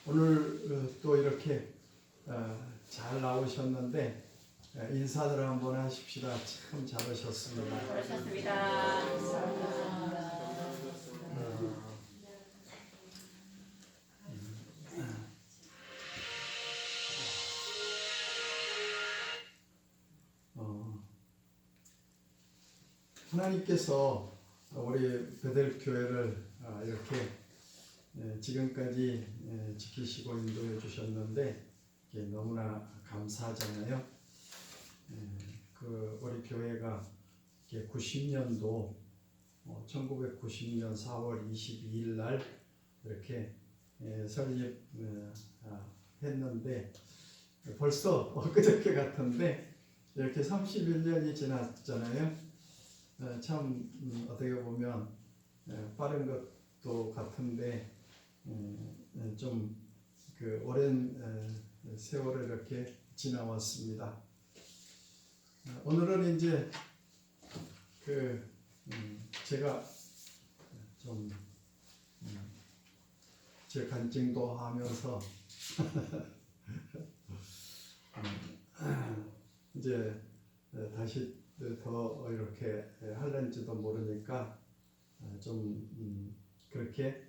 오늘 또 이렇게 잘 나오셨는데 인사들 한번 하십시다. 참 잘하셨습니다. 잘하셨습니다. 하나님께서 우리 베델교회를 이렇게 지금까지 지키시고 인도해 주셨는데 너무나 감사하잖아요. 우리 교회가 90년도 1990년 4월 22일 날 이렇게 설립했는데 벌써 엊그저께 같은데 이렇게 31년이 지났잖아요. 참 어떻게 보면 빠른 것도 같은데 좀 그 오랜 세월을 이렇게 지나왔습니다. 오늘은 이제 제가 좀 제 간증도 하면서 이제 다시 더 이렇게 할는지도 모르니까 좀 그렇게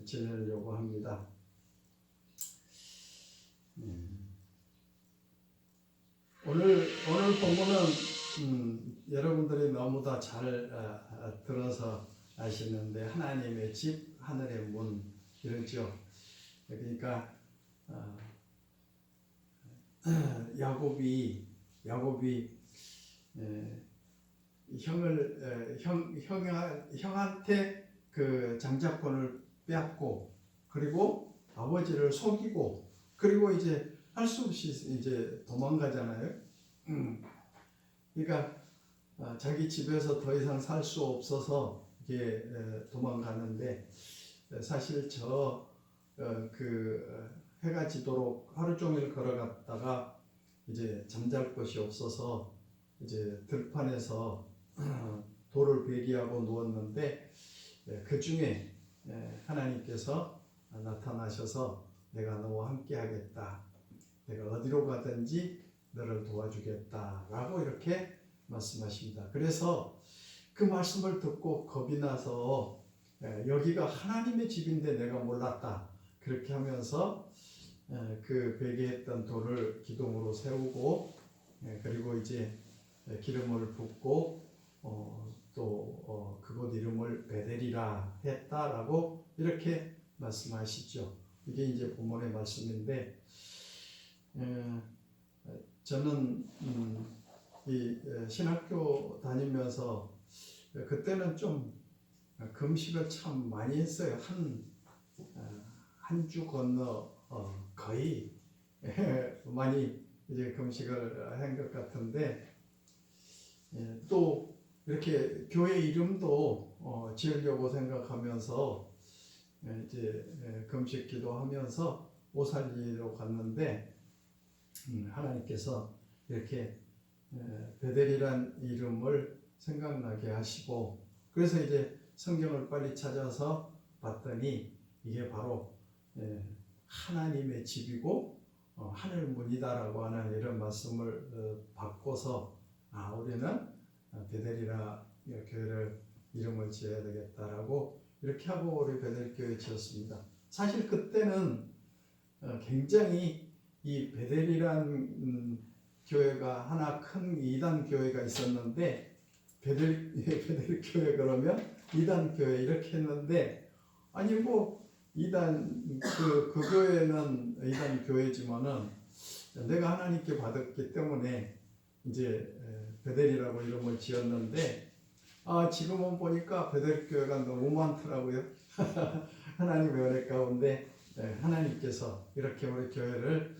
지내려고 합니다. 오늘 본문은 여러분들이 너무 다 잘 들어서 아시는데 하나님의 집 하늘의 문 이러죠. 그러니까 야곱이 형한테 그 장자권을 빼앗고 그리고 아버지를 속이고 그리고 이제 할 수 없이 이제 도망가잖아요. 그러니까 자기 집에서 더 이상 살 수 없어서 이게 도망가는데 사실 해가 지도록 하루 종일 걸어갔다가 이제 잠잘 곳이 없어서 이제 들판에서 돌을 베기하고 누웠는데 그 중에 하나님께서 나타나셔서 내가 너와 함께 하겠다. 내가 어디로 가든지 너를 도와주겠다라고 이렇게 말씀하십니다. 그래서 그 말씀을 듣고 겁이 나서 여기가 하나님의 집인데 내가 몰랐다. 그렇게 하면서 그 베개했던 돌을 기둥으로 세우고 그리고 이제 기름을 붓고 또 그곳 이름을 베델이라 했다라고 이렇게 말씀하시죠. 이게 이제 본문의 말씀인데 저는 이 신학교 다니면서 그때는 좀 금식을 참 많이 했어요. 한 주 건너 거의 많이 이제 금식을 한 것 같은데 또 이렇게 교회 이름도 지으려고 생각하면서 이제 금식 기도하면서 오살리로 갔는데 하나님께서 이렇게 베델이란 이름을 생각나게 하시고 그래서 이제 성경을 빨리 찾아서 봤더니 이게 바로 하나님의 집이고 하늘문이다라고 하는 이런 말씀을 받고서 우리는 베델이라 교회를 이름을 지어야 되겠다라고 이렇게 하고 우리 베델교회 지었습니다. 사실 그때는 굉장히 이 베델이란 교회가 하나 큰 이단 교회가 있었는데 베델 교회 그러면 이단 교회 이렇게 했는데 아니 뭐 이단 그 교회는 이단 교회지만은 내가 하나님께 받았기 때문에 이제 베델이라고 이름을 지었는데 지금은 보니까 베델 교회가 너무 많더라고요. 하나님의 은혜 가운데 하나님께서 이렇게 우리 교회를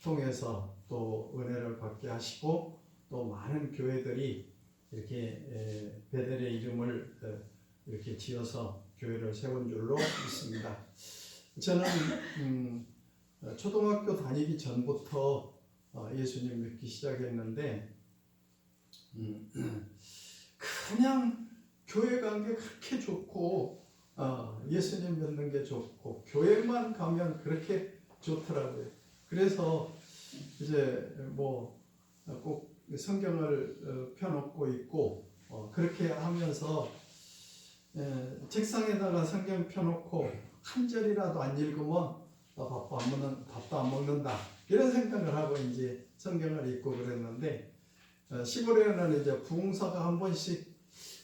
통해서 또 은혜를 받게 하시고 또 많은 교회들이 이렇게 베델의 이름을 이렇게 지어서 교회를 세운 줄로 믿습니다. 저는 초등학교 다니기 전부터 예수님 믿기 시작했는데 그냥 교회 간 게 그렇게 좋고 예수님 믿는 게 좋고 교회만 가면 그렇게 좋더라고요. 그래서 이제 뭐 꼭 성경을 펴놓고 있고 그렇게 하면서 책상에다가 성경 펴놓고 한 절이라도 안 읽으면 밥도 안 먹는다 이런 생각을 하고 이제 성경을 읽고 그랬는데 시골에는 이제 부흥사가 한 번씩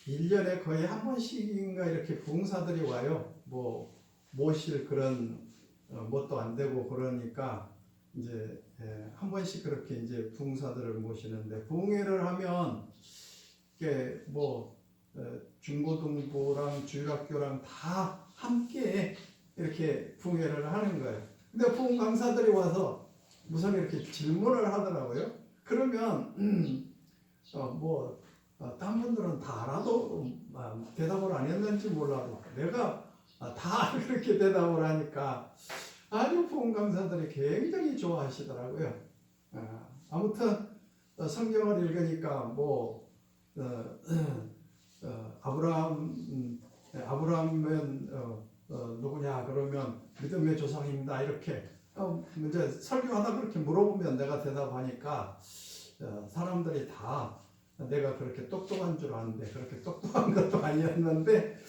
1년에 거의 한 번씩인가 이렇게 부흥사들이 와요. 뭐 모실 그런 뭣도 안 되고 그러니까 이제 한 번씩 그렇게 이제 부흥사들을 모시는데 부흥회를 하면 이게 뭐 중고등부랑 주일학교랑 다 함께 이렇게 부흥회를 하는 거예요. 근데 부흥 강사들이 와서 무슨 이렇게 질문을 하더라고요. 그러면 딴 분들은 다 알아도 대답을 안 했는지 몰라도 내가 다 그렇게 대답을 하니까 아주 부흥 강사들이 굉장히 좋아하시더라고요. 아무튼 성경을 읽으니까 뭐 아브라함은 누구냐 그러면 믿음의 조상입니다 이렇게 이제 설교하다 그렇게 물어보면 내가 대답하니까 사람들이 다 내가 그렇게 똑똑한 줄 아는데 그렇게 똑똑한 것도 아니었는데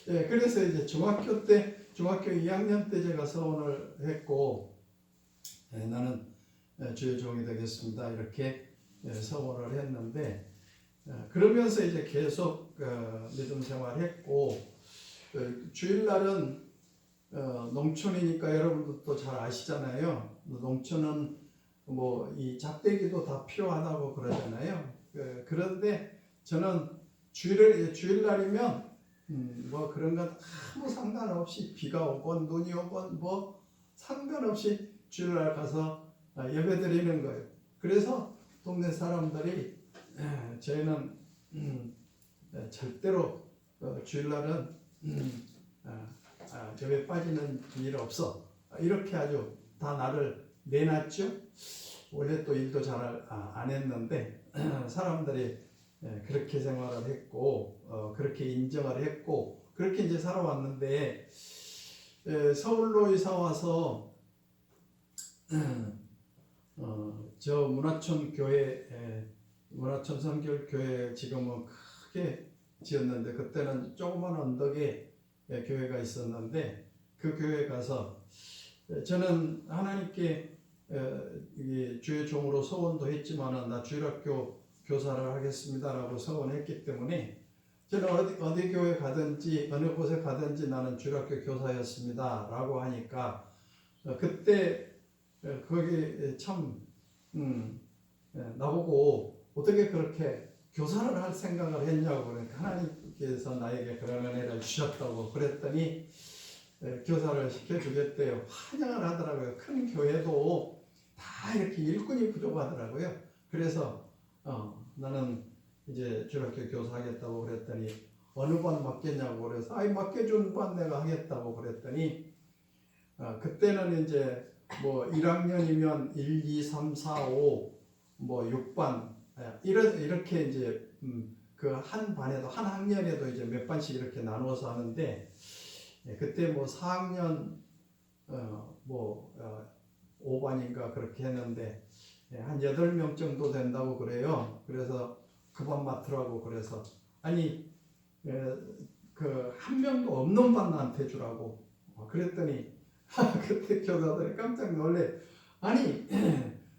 그래서 이제 중학교 2학년 때 제가 서원을 했고 나는 주의 종이 되겠습니다 이렇게 서원을 했는데 그러면서 이제 계속 믿음 생활했고 주일날은 농촌이니까 여러분들도 잘 아시잖아요. 농촌은 뭐 이 작대기도 다 필요하다고 그러잖아요. 그런데 저는 주일날이면 뭐 그런 건 아무 상관없이 비가 오건 눈이 오건 뭐 상관없이 주일날 가서 예배 드리는 거예요. 그래서 동네 사람들이 저희는 절대로 주일날은 예배 빠지는 일 없어 이렇게 아주 다 나를 내놨죠. 원래 또 일도 잘 안 했는데 사람들이 그렇게 생활을 했고 그렇게 인정을 했고 그렇게 이제 살아왔는데 서울로 이사 와서 저 문화촌 선결교회 지금은 크게 지었는데 그때는 조그만 언덕에 교회가 있었는데 그 교회 가서 저는 하나님께 주의 종으로 서원도 했지만은 나 주일학교 교사를 하겠습니다라고 서원했기 때문에 저는 어디 교회 가든지 어느 곳에 가든지 나는 주일학교 교사였습니다라고 하니까 그때 거기 참 나보고 어떻게 그렇게 교사를 할 생각을 했냐고 그러니까 하나님께서 나에게 그런 은혜를 주셨다고 그랬더니 교사를 시켜주겠대요. 환영을 하더라고요. 큰 교회도 다 이렇게 일꾼이 부족하더라고요. 그래서 나는 이제 주일학교 교사하겠다고 그랬더니 어느 반 맡겠냐고 그래서 맡겨준 반 내가 하겠다고 그랬더니 그때는 이제 뭐 1학년이면 1, 2, 3, 4, 5 뭐 6반 이렇게 이제 그 한 반에도 한 학년에도 이제 몇 반씩 이렇게 나누어서 하는데 그때 뭐 4학년 5반인가 그렇게 했는데 한 8명 정도 된다고 그래요. 그래서 그 반 맡으라고 그래서 아니 그 한 명도 없는 반 나한테 주라고 그랬더니 그때 교사들이 깜짝 놀래. 아니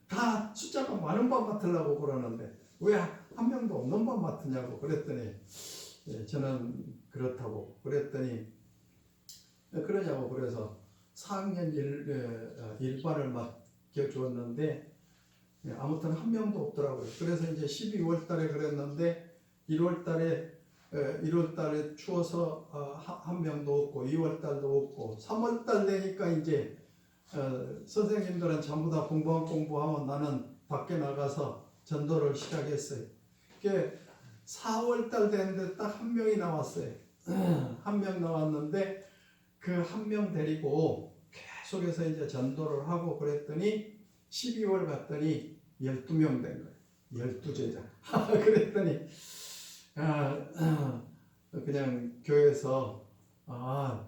다 숫자가 많은 반 맡으려고 그러는데 왜 한 명도 없는 반 맡으냐고 그랬더니 저는 그렇다고 그랬더니 그러냐고 그래서 4학년 1반을 맡겨주었는데 아무튼 한 명도 없더라고요. 그래서 이제 12월 달에 그랬는데 1월 달에 추워서 한 명도 없고 2월 달도 없고 3월 달 되니까 이제 선생님들은 전부 다 공부하면 나는 밖에 나가서 전도를 시작했어요. 그게 4월 달 됐는데 딱 한 명이 나왔어요. 한 명 나왔는데 그 한 명 데리고 계속해서 이제 전도를 하고 그랬더니 12월 갔더니 12명 된 거예요. 12제자. 그랬더니 그냥 교회에서 아,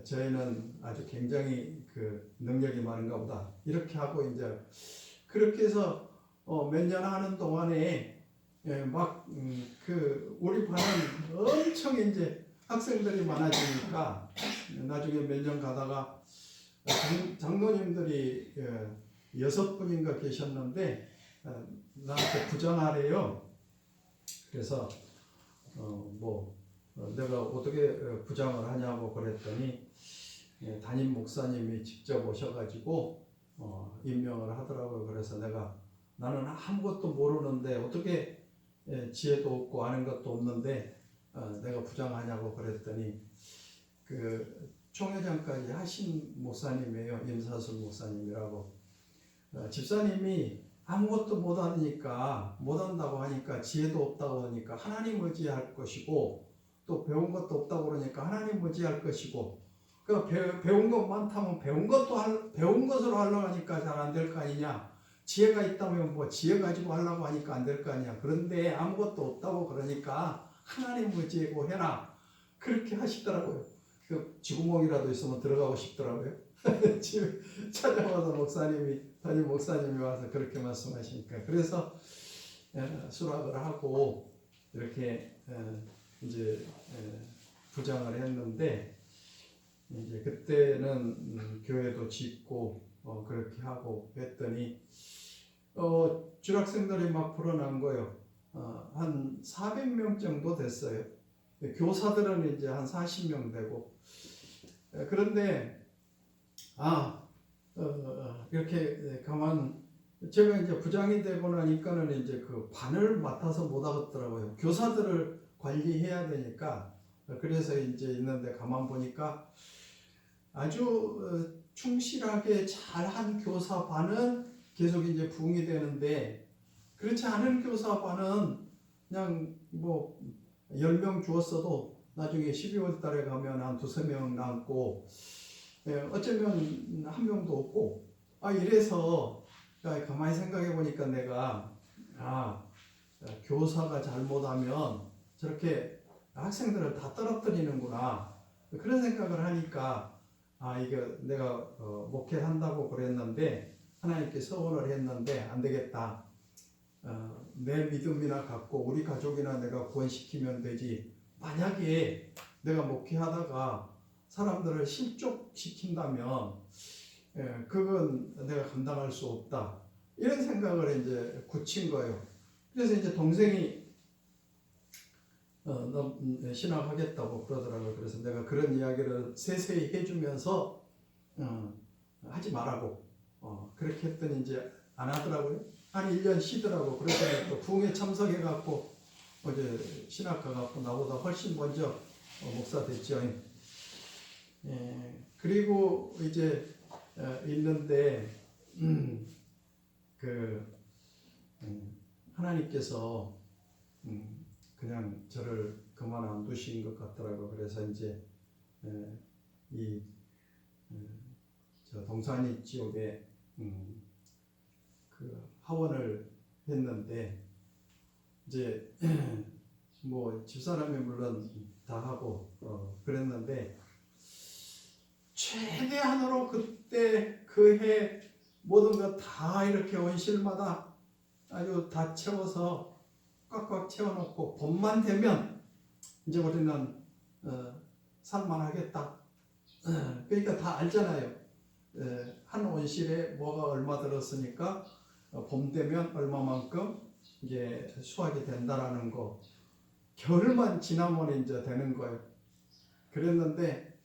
저희는 아주 굉장히 그 능력이 많은가 보다. 이렇게 하고 이제 그렇게 해서 몇 년 하는 동안에 그 우리 반은 엄청 이제 학생들이 많아지니까 나중에 몇 년 가다가 장로님들이 6분인가 계셨는데 나한테 부장하래요. 그래서 내가 어떻게 부장을 하냐고 그랬더니 담임 목사님이 직접 오셔가지고 임명을 하더라고요. 그래서 나는 아무것도 모르는데 어떻게 지혜도 없고 아는 것도 없는데 내가 부장하냐고 그랬더니 그 총회장까지 하신 목사님이에요. 임사순 목사님이라고. 집사님이 아무것도 못한다고 하니까 지혜도 없다고 하니까 하나님 의지할 것이고 또 배운 것도 없다고 그러니까 하나님 의지할 것이고 그 배운 것 많다면 배운 것으로 하려고 하니까 잘 안 될 거 아니냐. 지혜가 있다면 뭐 지혜 가지고 하려고 하니까 안 될 거 아니야. 그런데 아무것도 없다고 그러니까 하나님 의지하고 해라. 그렇게 하시더라고요. 그 쥐구멍이라도 있으면 들어가고 싶더라고요. 집에 찾아와서 담임 목사님이 와서 그렇게 말씀하시니까 그래서 수락을 하고 이렇게 이제 부장을 했는데 이제 그때는 교회도 짓고 그렇게 하고 했더니 줄학생들이 막 불어난 거예요. 한 400명 정도 됐어요. 교사들은 이제 한 40명 되고 그런데 이렇게 제가 이제 부장이 되고 나니까는 이제 그 반을 맡아서 못 하겠더라고요. 교사들을 관리해야 되니까 그래서 이제 있는데 가만 보니까 아주 충실하게 잘한 교사 반은 계속 이제 부흥이 되는데 그렇지 않은 교사 반은 그냥 뭐 10명 주었어도 나중에 12월 달에 가면 한 2~3명 남고 어쩌면 한 명도 없고 이래서 가만히 생각해 보니까 내가 교사가 잘못하면 저렇게 학생들을 다 떨어뜨리는구나 그런 생각을 하니까 이게 내가 목회한다고 그랬는데 하나님께 서원을 했는데 안 되겠다. 내 믿음이나 갖고 우리 가족이나 내가 구원시키면 되지. 만약에 내가 목회하다가 사람들을 실족시킨다면 그건 내가 감당할 수 없다. 이런 생각을 이제 굳힌 거예요. 그래서 이제 동생이 너 신학하겠다고 그러더라고요. 그래서 내가 그런 이야기를 세세히 해주면서 하지 말라고 그렇게 했더니 이제 안 하더라고요. 한 1년 쉬더라고. 그래서 또 부흥에 참석해갖고 어제 신학 가갖고 나보다 훨씬 먼저 목사 됐죠. 그리고 이제 있는데 하나님께서 그냥 저를 그만 안 두신 것 같더라고. 그래서 이제 저 동산이 지역에 그 하원을 했는데 이제 뭐 집사람이 물론 다 하고 그랬는데 최대한으로 그때 그 해 모든 것 다 이렇게 온실마다 아주 다 채워서 꽉꽉 채워놓고 봄만 되면 이제 우리는 살만하겠다. 그러니까 다 알잖아요. 한 온실에 뭐가 얼마 들었으니까 봄 되면 얼마만큼 이제 수확이 된다라는 거. 겨울만 지나면 이제 되는 거예요. 그랬는데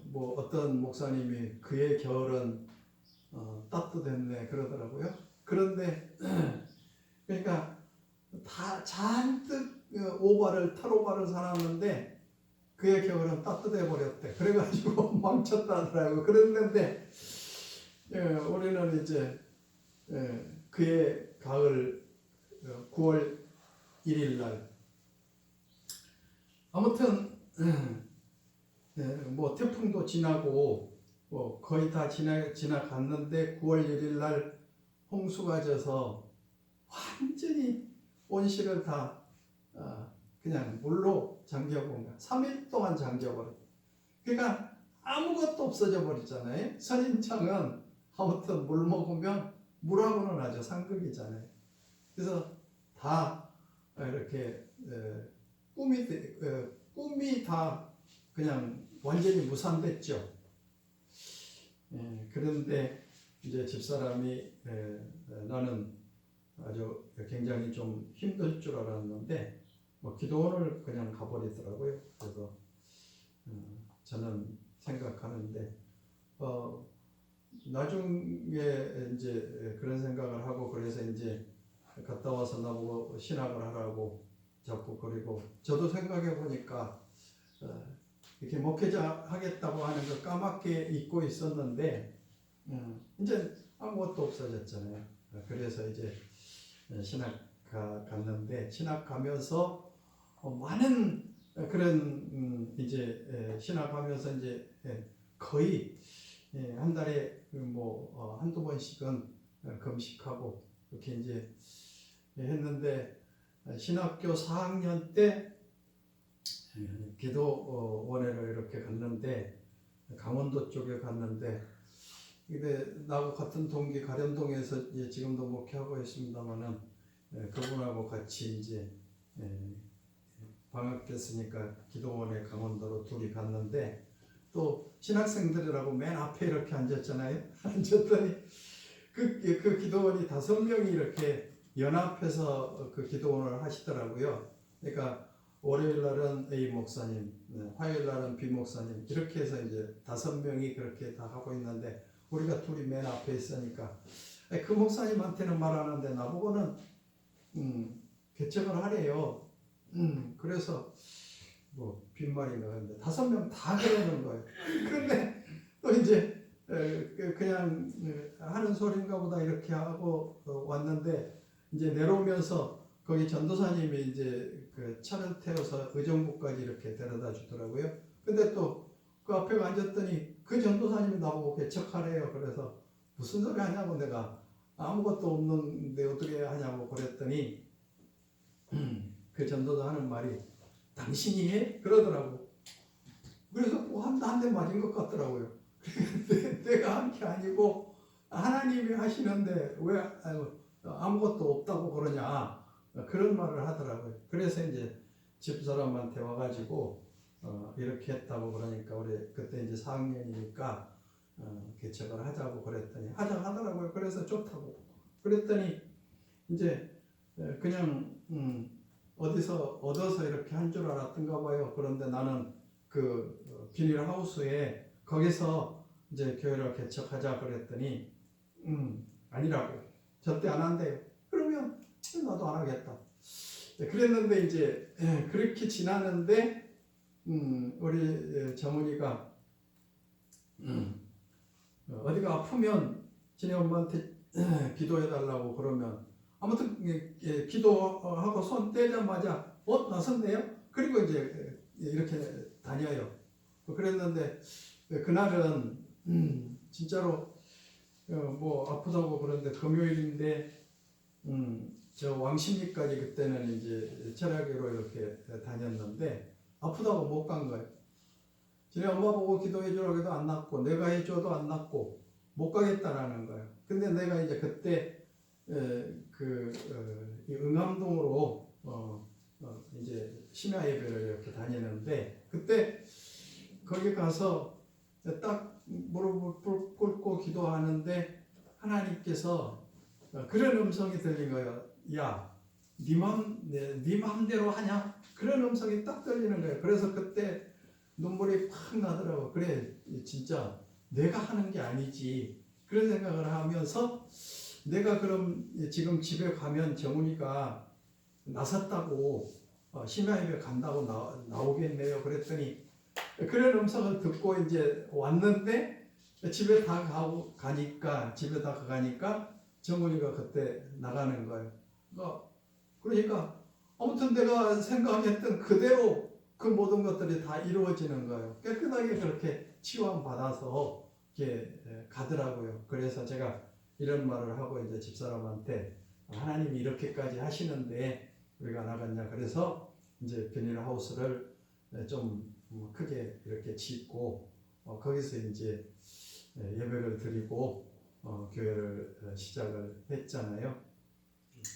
뭐 어떤 목사님이 그의 겨울은 따뜻했네 그러더라고요. 그런데 그러니까 다 잔뜩 털오바를 살았는데 그의 겨울은 따뜻해 버렸대. 그래가지고 망쳤다 하더라고요. 그랬는데 우리는 이제 그의 가을 9월 1일 날 아무튼 뭐 태풍도 지나고 뭐 거의 다 지나갔는데 9월 1일 날 홍수가 져서 완전히 온실을 다 그냥 물로 잠겨본 거야. 3일 동안 잠겨버려. 그러니까 아무것도 없어져 버리잖아요. 선인장은 아무튼 물 먹으면 물하고는 아주 상극이잖아요. 그래서 다 이렇게 꿈이 다 그냥 완전히 무산됐죠. 그런데 이제 집사람이 나는 아주 굉장히 좀 힘들 줄 알았는데 뭐 기도원을 그냥 가버리더라고요. 그래서 저는 생각하는데 나중에 이제 그런 생각을 하고 그래서 이제 갔다 와서 나보고 신학을 하라고 자꾸 그리고 저도 생각해 보니까 이렇게 목회자 하겠다고 하는 거 까맣게 잊고 있었는데 이제 아무것도 없어졌잖아요. 그래서 이제 신학 갔는데 신학 가면서 많은 그런 이제 신학 가면서 이제 거의 한 달에 뭐 한두 번씩은 금식하고 이렇게 이제 했는데 신학교 4학년 때 기도원회를 이렇게 갔는데 강원도 쪽에 갔는데 근데 나하고 같은 동기 가련동에서 지금도 목회하고 있습니다만은 그분하고 같이 이제 방학됐으니까 기도원에 강원도로 둘이 갔는데 또 신학생들이라고 맨 앞에 이렇게 앉았잖아요. 앉았더니 그 기도원이 5명이 이렇게 연합해서 그 기도원을 하시더라고요. 그러니까 월요일 날은 A 목사님, 화요일 날은 B 목사님 이렇게 해서 이제 5명이 그렇게 다 하고 있는데 우리가 둘이 맨 앞에 있으니까 그 목사님한테는 말하는데 나보고는 개척을 하래요. 그래서 뭐 빈말인가 했는데 5명 다 그러는 거예요. 그런데 또 이제 그냥 하는 소린가 보다 이렇게 하고 왔는데 이제 내려오면서 거기 전도사님이 이제 그 차를 태워서 의정부까지 이렇게 데려다 주더라고요. 근데 또 그 앞에 앉았더니 그 전도사님이 나보고 개척하래요. 그래서 무슨 소리 하냐고 내가 아무것도 없는데 어떻게 하냐고 그랬더니 그 전도사 하는 말이 당신이 해? 그러더라고. 그래서 뭐 한 대 맞은 것 같더라고요. 내가 한 게 아니고 하나님이 하시는데 왜 아무것도 없다고 그러냐 그런 말을 하더라고요. 그래서 이제 집사람한테 와가지고 이렇게 했다고 그러니까 우리 그때 이제 4학년이니까 개척을 하자고 그랬더니 하자 하더라고요. 그래서 좋다고 그랬더니 이제 그냥 어디서 얻어서 이렇게 한 줄 알았던가 봐요. 그런데 나는 그 비닐하우스에 거기서 이제 교회를 개척하자 그랬더니 아니라고 절대 안 한대요. 그러면 나도 안 하겠다. 그랬는데 이제 그렇게 지났는데 우리 정훈이가 어디가 아프면 지네 엄마한테 기도해 달라고 그러면 아무튼 기도하고 손 떼자마자 나섰네요. 그리고 이제 이렇게 다녀요. 그랬는데 그날은 진짜로 뭐 아프다고 그러는데 금요일인데 저 왕십리까지 그때는 이제 철학교로 이렇게 다녔는데 아프다고 못 간 거예요. 지네 엄마 보고 기도해 주라고 해도 안 낫고 내가 해줘도 안 낫고 못 가겠다라는 거예요. 근데 내가 이제 그때 응암동으로 이제 심야 예배를 이렇게 다니는데 그때 거기 가서 딱 무릎을 꿇고 기도하는데 하나님께서 그런 음성이 들린 거예요. 야, 네 마음대로 하냐? 그런 음성이 딱 들리는 거예요. 그래서 그때 눈물이 팍 나더라고. 그래, 진짜 내가 하는 게 아니지. 그런 생각을 하면서 내가 그럼 지금 집에 가면 정훈이가 나섰다고 심야 예배 간다고 나오겠네요. 그랬더니 그런 음성을 듣고 이제 왔는데 집에 다 가니까 정훈이가 그때 나가는 거예요. 그러니까 아무튼 내가 생각했던 그대로 그 모든 것들이 다 이루어지는 거예요. 깨끗하게 그렇게 치유함 받아서 이렇게 가더라고요. 그래서 제가 이런 말을 하고 이제 집사람한테 하나님이 이렇게까지 하시는데 우리가 나갔냐. 그래서 이제 비닐하우스를 좀 크게 이렇게 짓고 거기서 이제 예배를 드리고 교회를 시작을 했잖아요.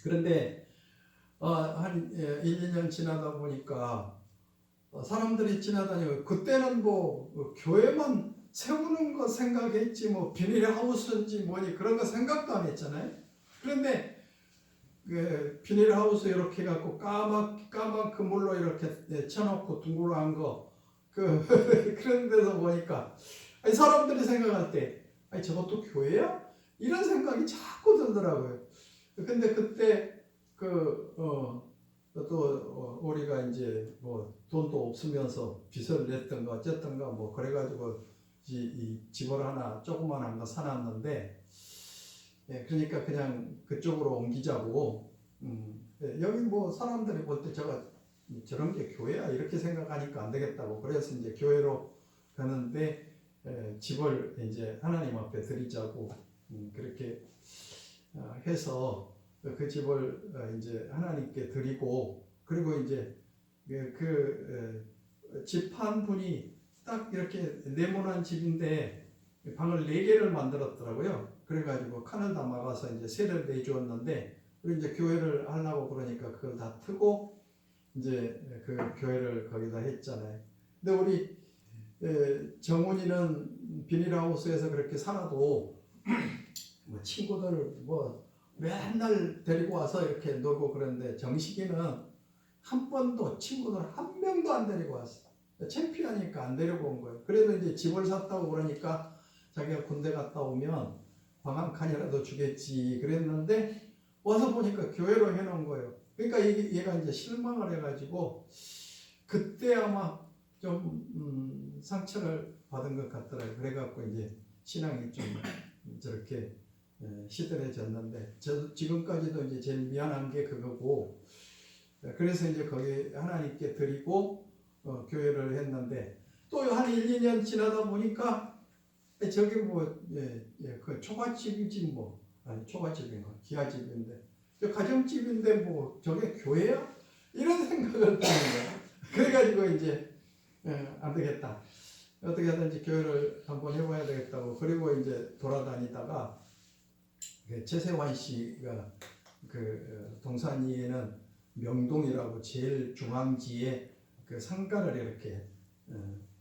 그런데 한 1, 2년 지나다 보니까 사람들이 지나다니고 그때는 뭐 교회만 세우는 거 생각했지 뭐 비닐하우스인지 뭐니 그런 거 생각도 안 했잖아요. 그런데 그 비닐하우스 이렇게 해갖고 까만 그물로 이렇게 쳐놓고 둥그러한 거 그런 데서 보니까 아니, 사람들이 생각할 때 아니 저것도 교회야? 이런 생각이 자꾸 들더라고요. 근데 그때 또 우리가 이제 뭐 돈도 없으면서 빚을 냈던가 어쨌던가 뭐 그래가지고 이 집을 하나 조그만한 거 사놨는데 그러니까 그냥 그쪽으로 옮기자고 여기 뭐 사람들이 볼 때 저런 게 교회야 이렇게 생각하니까 안 되겠다고 그래서 이제 교회로 가는데 집을 이제 하나님 앞에 드리자고 그렇게 해서 그 집을 이제 하나님께 드리고 그리고 이제 집 한 분이 딱 이렇게 네모난 집인데 방을 4개를 만들었더라고요. 그래가지고 칸을 다 막아서 이제 세를 내주었는데 그리고 이제 교회를 하려고 그러니까 그걸 다 트고 이제 그 교회를 거기다 했잖아요. 근데 우리 정훈이는 비닐하우스에서 그렇게 살아도 뭐 친구들 뭐 맨날 데리고 와서 이렇게 놀고 그러는데 정식이는 한 번도 친구들 한 명도 안 데리고 왔어. 창피하니까 안 데리고 온 거예요. 그래도 이제 집을 샀다고 그러니까 자기가 군대 갔다 오면 방 한 칸이라도 주겠지 그랬는데 와서 보니까 교회로 해놓은 거예요. 그러니까 얘가 이제 실망을 해가지고 그때 아마 좀 상처를 받은 것 같더라고요. 그래갖고 이제 신앙이 좀 저렇게 시들해졌는데 저 지금까지도 이제 제일 미안한 게 그거고 그래서 이제 거기 하나님께 드리고 교회를 했는데 또 한 1, 2년 지나다 보니까 저기 그 초가집이지 뭐 아니 초가집인가 기아집인데 저 가정집인데 뭐 저게 교회야? 이런 생각을 드는 거예요. 그래가지고 이제 안 되겠다. 어떻게 하든지 교회를 한번 해봐야 되겠다고 그리고 이제 돌아다니다가 최세환 씨가 그 동산리에는 명동이라고 제일 중앙지에 그 상가를 이렇게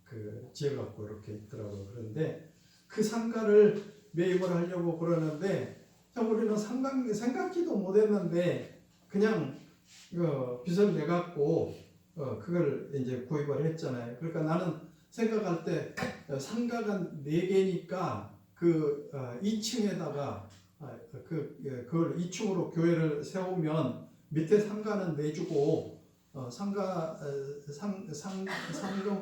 그 지어갖고 이렇게 있더라고요. 그런데 그 상가를 매입을 하려고 그러는데 우리는 생각지도 못했는데 그냥 빚을 내갖고 그걸 이제 구입을 했잖아요. 그러니까 나는 생각할 때 상가가 4개니까 그 2층에다가 그걸 2층으로 교회를 세우면 밑에 상가는 내주고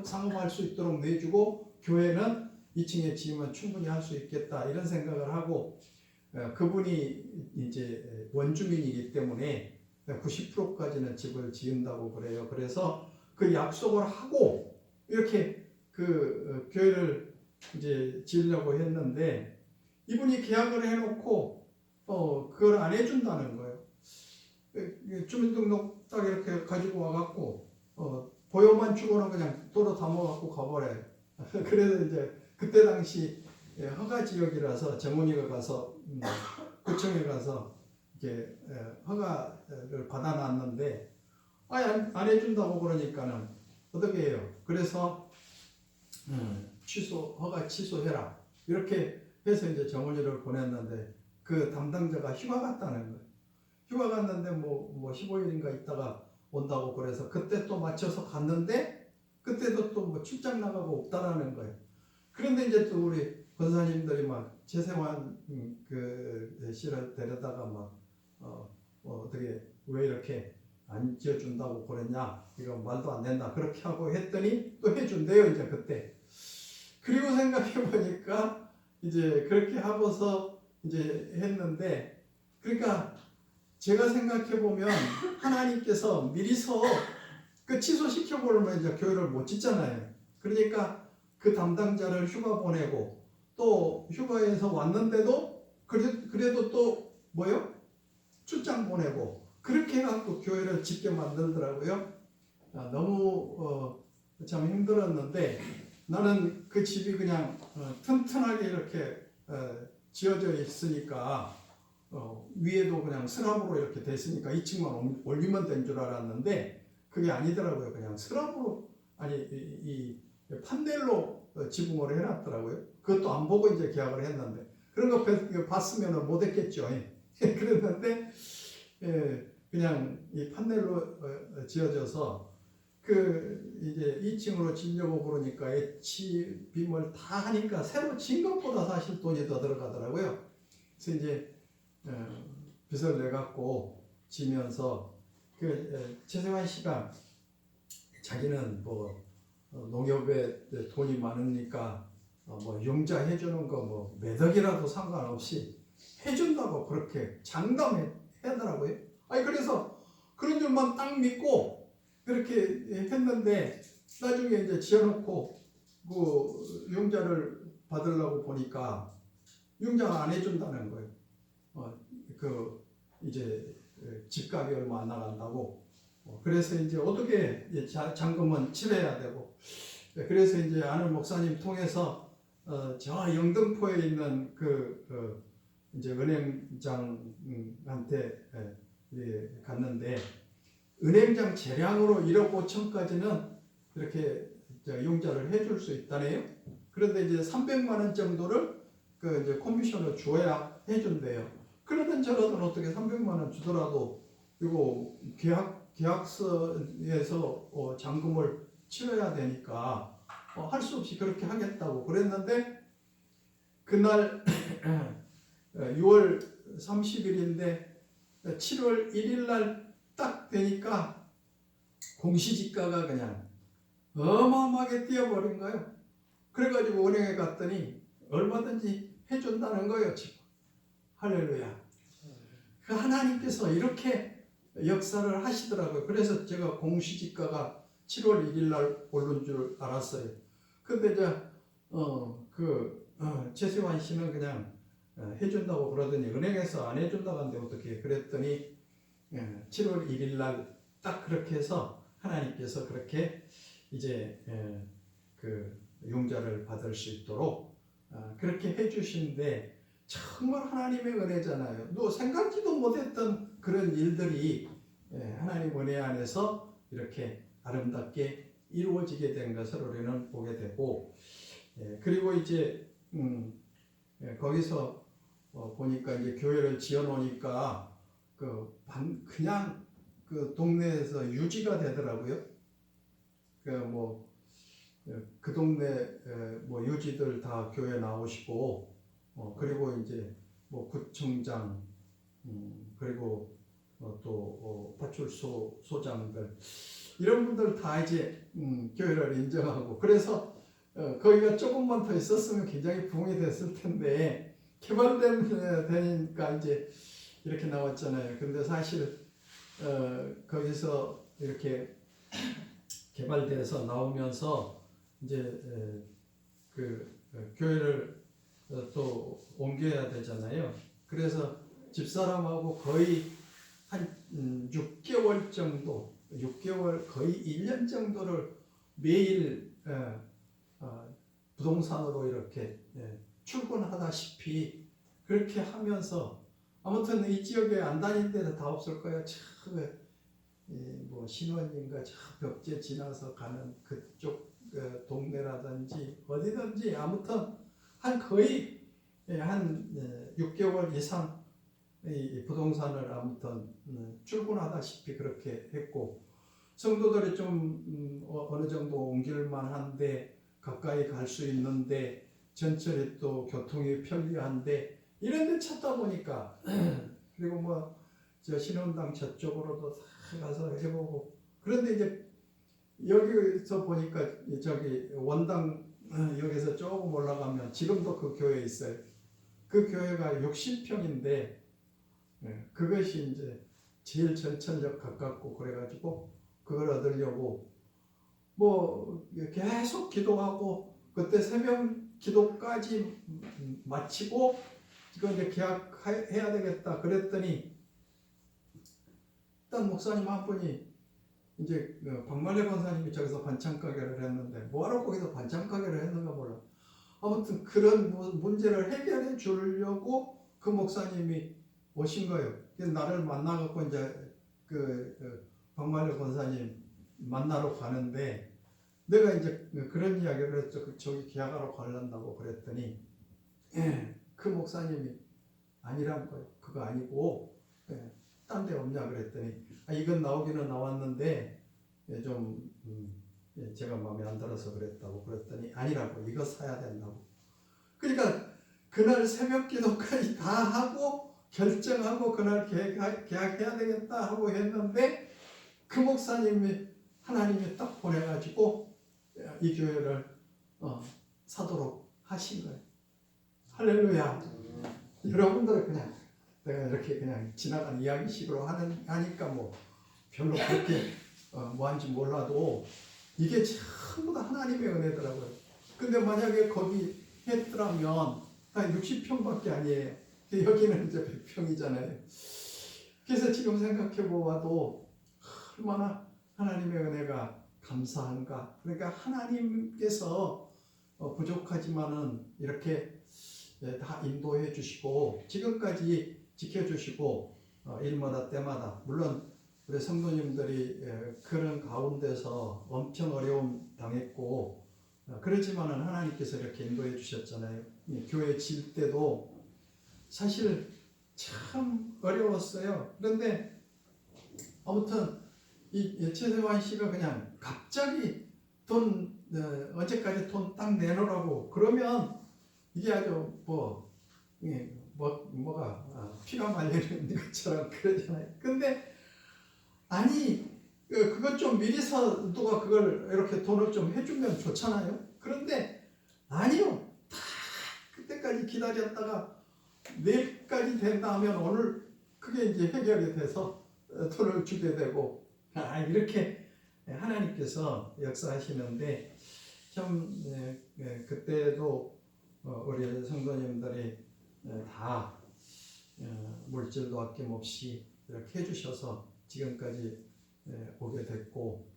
상업할 수 있도록 내주고 교회는 2층에 지으면 충분히 할 수 있겠다 이런 생각을 하고 그분이 이제 원주민이기 때문에 90%까지는 집을 지은다고 그래요. 그래서 그 약속을 하고 이렇게 그 교회를 이제 지으려고 했는데 이분이 계약을 해놓고 그걸 안 해준다는 거예요. 주민등록 딱 이렇게 가지고 와갖고 보여만 주고는 그냥 도로 담아갖고 가버려요. 그래서 이제 그때 당시 허가 지역이라서 정훈이가 가서 구청에 가서 이렇게 허가를 받아놨는데 안 해준다고 그러니까는 어떻게 해요? 그래서 허가 취소해라 이렇게 해서 이제 정훈이를 보냈는데 그 담당자가 휴가 갔다는 거예요. 휴가 갔는데 뭐 15일인가 있다가 온다고 그래서 그때 또 맞춰서 갔는데 그때도 또 뭐 출장 나가고 없다라는 거예요. 그런데 이제 또 우리 권사님들이 막 최세환 그 씨를 데려다가 막 어떻게 왜 이렇게 안 지어준다고 그랬냐 이거 말도 안 된다 그렇게 하고 했더니 또 해준대요 이제 그때. 그리고 생각해 보니까 이제 그렇게 하고서 이제 했는데 그러니까 제가 생각해 보면 하나님께서 미리서 그 취소시켜 버리면 이제 교회를 못 짓잖아요. 그러니까 그 담당자를 휴가 보내고 또 휴가에서 왔는데도 그래도 또 뭐요? 출장 보내고 그렇게 해갖고 교회를 짓게 만들더라고요. 너무 참 힘들었는데 나는 그 집이 그냥 튼튼하게 이렇게 지어져 있으니까 위에도 그냥 슬랍으로 이렇게 됐으니까 2층만 올리면 된 줄 알았는데 그게 아니더라고요. 그냥 슬랍으로 아니 이 판넬로 지붕을 해놨더라고요. 그것도 안 보고 이제 계약을 했는데 그런 거 봤으면 못 했겠죠. 그랬는데 그냥 이 판넬로 지어져서 그 이제 2층으로 지려고 그러니까 엣지 빔을 다 하니까 새로 진 것보다 사실 돈이 더 들어가더라고요. 그래서 이제 빚을 내 갖고 지면서 그 최세환 씨가 자기는 뭐 농협에 돈이 많으니까 뭐 융자 해주는 거 뭐 몇 억이라도 상관없이 해준다고 그렇게 장담해 하더라고요. 아니 그래서 그런 줄만 딱 믿고 그렇게 했는데 나중에 이제 지어놓고 그 융자를 받으려고 보니까 융자를 안 해준다는 거예요. 그 이제 집값이 얼마 안 나간다고. 그래서 이제 어떻게 잔금은 치러야 되고. 그래서 이제 아는 목사님 통해서 저 영등포에 있는 이제 은행장한테 갔는데 은행장 재량으로 1억 5천까지는 이렇게 융자를 해줄 수 있다네요. 그런데 이제 300만 원 정도를 그 이제 커미션을 줘야 해준대요. 그러던 저러던 어떻게 300만 원 주더라도 이거 계약서에서 잔금을 치러야 되니까 할 수 없이 그렇게 하겠다고 그랬는데 그날 6월 30일인데 7월 1일 날 딱 되니까 공시지가가 그냥 어마어마하게 뛰어버린 거예요. 그래가지고 은행에 갔더니 얼마든지 해준다는 거예요. 지금. 할렐루야. 그 하나님께서 이렇게 역사를 하시더라고요. 그래서 제가 공시지가가 7월 1일 날 오른 줄 알았어요. 근데 이제 최세환 씨는 그냥 해준다고 그러더니 은행에서 안 해준다고 하는데 어떻게 그랬더니 7월 1일 날 딱 그렇게 해서 하나님께서 그렇게 이제 그 융자를 받을 수 있도록 그렇게 해주신데 정말 하나님의 은혜잖아요. 또 생각지도 못했던 그런 일들이 하나님 은혜 안에서 이렇게 아름답게 이루어지게 된 것을 우리는 보게 되고 그리고 이제 거기서 보니까 이제 교회를 지어 놓으니까 그냥 그 동네에서 유지가 되더라고요. 그 동네 뭐 유지들 다 교회 나오시고 그리고 이제 뭐 구청장 그리고 또 파출소 소장들 이런 분들 다 이제 교회를 인정하고 그래서 거기가 조금만 더 있었으면 굉장히 부흥이 됐을 텐데 개발되니까 이제 이렇게 나왔잖아요. 근데 사실 거기서 이렇게 개발돼서 나오면서 이제 그 교회를 또 옮겨야 되잖아요. 그래서 집사람하고 거의 한 6개월 정도, 6개월 거의 1년 정도를 매일 부동산으로 이렇게 출근하다시피 그렇게 하면서 아무튼 이 지역에 안 다닌 데는 다 없을 거예요. 뭐 신원인가 저 벽제 지나서 가는 그쪽 동네라든지 어디든지 아무튼 거의 한 6개월 이상 이 부동산을 아무튼 출근하다시피 그렇게 했고 성도들이 좀 어느 정도 옮길만 한데 가까이 갈 수 있는데 전철이 또 교통이 편리한데 이런 데 찾다 보니까 그리고 뭐 저 신원당 저쪽으로도 다 가서 해보고 그런데 이제 여기서 보니까 저기 원당 여기서 조금 올라가면 지금도 그 교회 있어요. 그 교회가 60평인데 그것이 이제 제일 전철역 가깝고 그래가지고 그걸 얻으려고 뭐 계속 기도하고 그때 새벽 기도까지 마치고 이거 이제 계약해야 되겠다 그랬더니 일단 목사님 한 분이 이제 박말래 권사님이 저기서 반찬 가게를 했는데 뭐하러 거기서 반찬 가게를 했는가 몰라. 아무튼 그런 문제를 해결해 주려고 그 목사님이 오신 거예요. 그래서 나를 만나갖고 이제 박말래 권사님 만나러 가는데 내가 이제 그런 이야기를 했죠. 저기 계약하러 가려고 그랬더니 그 목사님이 아니란 거예요. 그거 아니고 딴 데 없냐 그랬더니 이건 나오기는 나왔는데 좀 제가 마음에 안 들어서 그랬다고 그랬더니 아니라고 이거 사야 된다고. 그러니까 그날 새벽 기도까지 다 하고 결정하고 그날 계약해야 되겠다 하고 했는데 그 목사님이 하나님이 딱 보내가지고 이 교회를 사도록 하신 거예요. 할렐루야. 여러분들 그냥 내가 이렇게 그냥 지나간 이야기식으로 하니까 뭐 별로 그렇게 뭐한지 몰라도 이게 전부 다 하나님의 은혜더라고요. 근데 만약에 거기 했더라면 한 60평밖에 아니에요. 여기는 이제 100평이잖아요. 그래서 지금 생각해 보아도 얼마나 하나님의 은혜가 감사한가. 그러니까 하나님께서 부족하지만은 이렇게 다 인도해 주시고 지금까지 지켜주시고 일마다 때마다 물론 우리 성도님들이 그런 가운데서 엄청 어려움 당했고 그렇지만은 하나님께서 이렇게 인도해 주셨잖아요. 교회 질 때도 사실 참 어려웠어요. 그런데 아무튼 이 최세환 씨가 그냥 갑자기 돈 언제까지 돈 딱 내놓으라고 그러면 이게 아주 뭐가 피가 말리는 것처럼 그러잖아요. 근데 아니 그것 좀 미리서 누가 그걸 이렇게 돈을 좀 해주면 좋잖아요. 그런데 아니요. 다 그때까지 기다렸다가 내일까지 된다 하면 오늘 그게 이제 해결이 돼서 돈을 주게 되고 이렇게 하나님께서 역사하시는데 참 그때도 우리 성도님들이 다 물질도 아낌없이 이렇게 해주셔서 지금까지 오게 됐고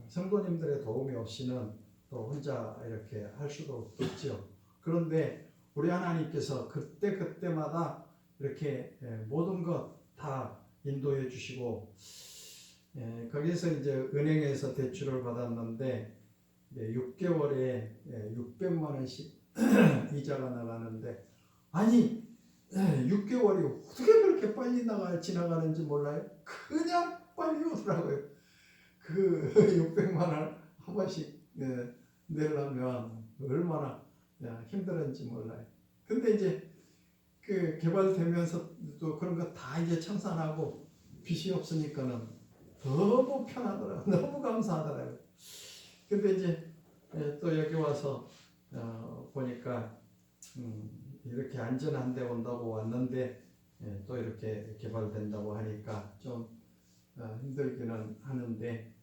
성도님들의 도움이 없이는 또 혼자 이렇게 할 수도 없죠. 그런데 우리 하나님께서 그때마다 이렇게 모든 것 다 인도해 주시고 거기서 이제 은행에서 대출을 받았는데 6개월에 600만 원씩 이자가 나가는데 아니 6개월이 어떻게 그렇게 빨리 지나가는지 몰라요. 그냥 빨리 오더라고요. 그 600만 원 한 번씩 내려면 얼마나 힘들었는지 몰라요. 근데 이제 그 개발되면서 또 그런 거 다 이제 청산하고 빚이 없으니까는 너무 편하더라고요. 너무 감사하더라고요. 근데 이제 또 여기 와서 보니까 이렇게 안전한 데 온다고 왔는데 또 이렇게 개발된다고 하니까 좀 힘들기는 하는데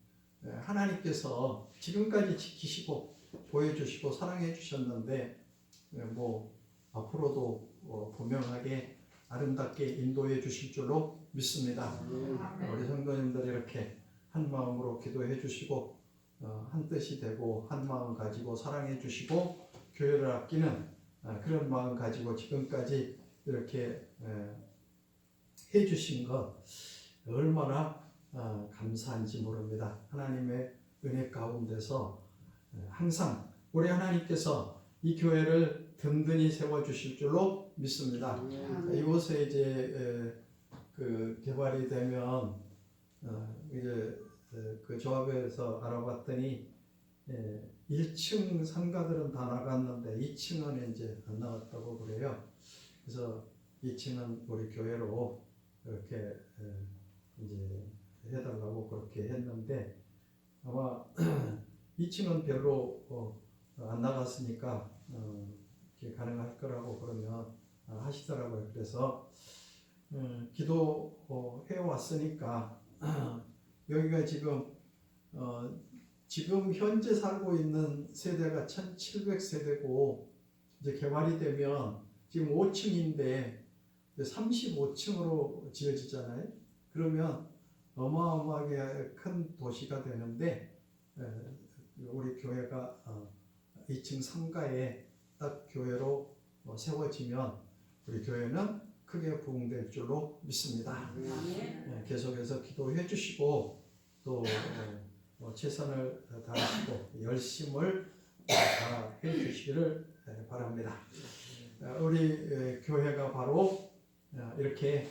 하나님께서 지금까지 지키시고 보여주시고 사랑해 주셨는데 뭐 앞으로도 분명하게 아름답게 인도해 주실 줄로 믿습니다. 우리 성도님들 이렇게 한 마음으로 기도해 주시고 한 뜻이 되고 한 마음 가지고 사랑해 주시고 교회를 아끼는 그런 마음 가지고 지금까지 이렇게 해 주신 것 얼마나 감사한지 모릅니다. 하나님의 은혜 가운데서 항상 우리 하나님께서 이 교회를 든든히 세워주실 줄로 믿습니다. 이곳에 이제 그 개발이 되면 이제 그 조합에서 알아봤더니 1층 상가들은 다 나갔는데 2층은 이제 안 나갔다고 그래요. 그래서 2층은 우리 교회로 이렇게 이제 해달라고 그렇게 했는데 아마 2층은 별로 안 나갔으니까 가능할 거라고 그러면 하시더라고요. 그래서 기도해 왔으니까 여기가 지금 현재 살고 있는 세대가 1700세대고 이제 개발이 되면 지금 5층인데 35층으로 지어지잖아요. 그러면 어마어마하게 큰 도시가 되는데 우리 교회가 2층 상가에 딱 교회로 세워지면 우리 교회는 크게 부흥될 줄로 믿습니다. 계속해서 기도해 주시고 또 최선을 다하시고 열심을 다해 주시기를 바랍니다. 우리 교회가 바로 이렇게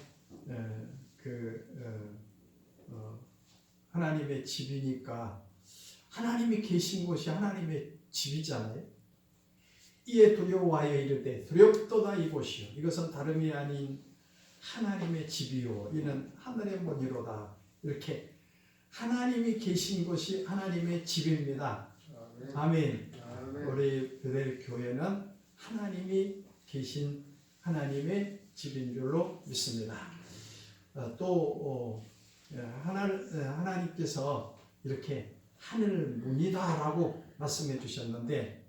하나님의 집이니까 하나님이 계신 곳이 하나님의 집이잖아요. 이에 두려워하여 이르되 두렵도다 이곳이요 이것은 다름이 아닌 하나님의 집이요 이는 하늘의 문이로다. 이렇게 하나님이 계신 곳이 하나님의 집입니다. 아멘. 우리 베델 교회는 하나님이 계신 하나님의 집인 줄로 믿습니다. 또 하나님께서 이렇게 하늘 문이다라고 말씀해 주셨는데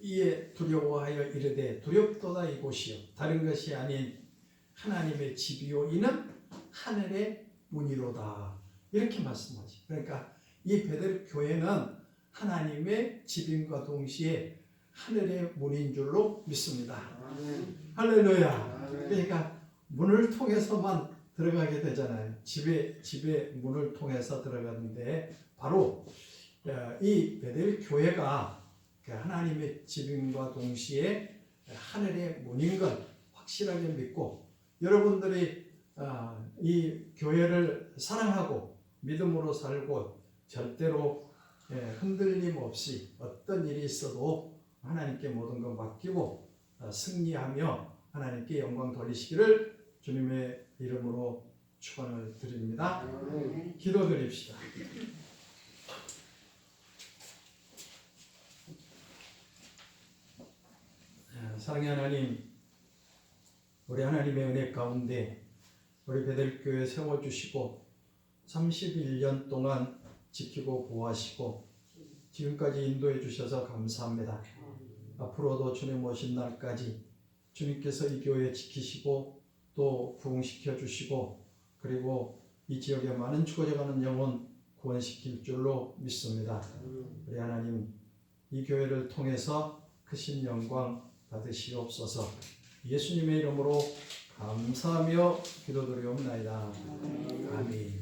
이에 두려워하여 이르되 두렵도다 이곳이요 다른 것이 아닌 하나님의 집이요 이는 하늘의 문이로다. 이렇게 말씀하시. 그러니까 이 베델 교회는 하나님의 집임과 동시에 하늘의 문인 줄로 믿습니다. 할렐루야. 그러니까 문을 통해서만 들어가게 되잖아요. 집에 문을 통해서 들어가는데 바로 이 베델 교회가 하나님의 집임과 동시에 하늘의 문인 걸 확실하게 믿고 여러분들이 이 교회를 사랑하고 믿음으로 살고 절대로 흔들림 없이 어떤 일이 있어도 하나님께 모든 것 맡기고 승리하며 하나님께 영광 돌리시기를 주님의 이름으로 축원을 드립니다. 기도드립시다. 사랑의 하나님, 우리 하나님의 은혜 가운데 우리 베델교회 세워주시고 31년 동안 지키고 보호하시고 지금까지 인도해 주셔서 감사합니다. 앞으로도 주님 오신 날까지 주님께서 이 교회 지키시고 또 부흥시켜 주시고 그리고 이 지역에 많은 죽어져가는 영혼 구원시킬 줄로 믿습니다. 우리 하나님, 이 교회를 통해서 크신 영광 받으시옵소서. 예수님의 이름으로 감사하며 기도드리옵나이다. 아멘.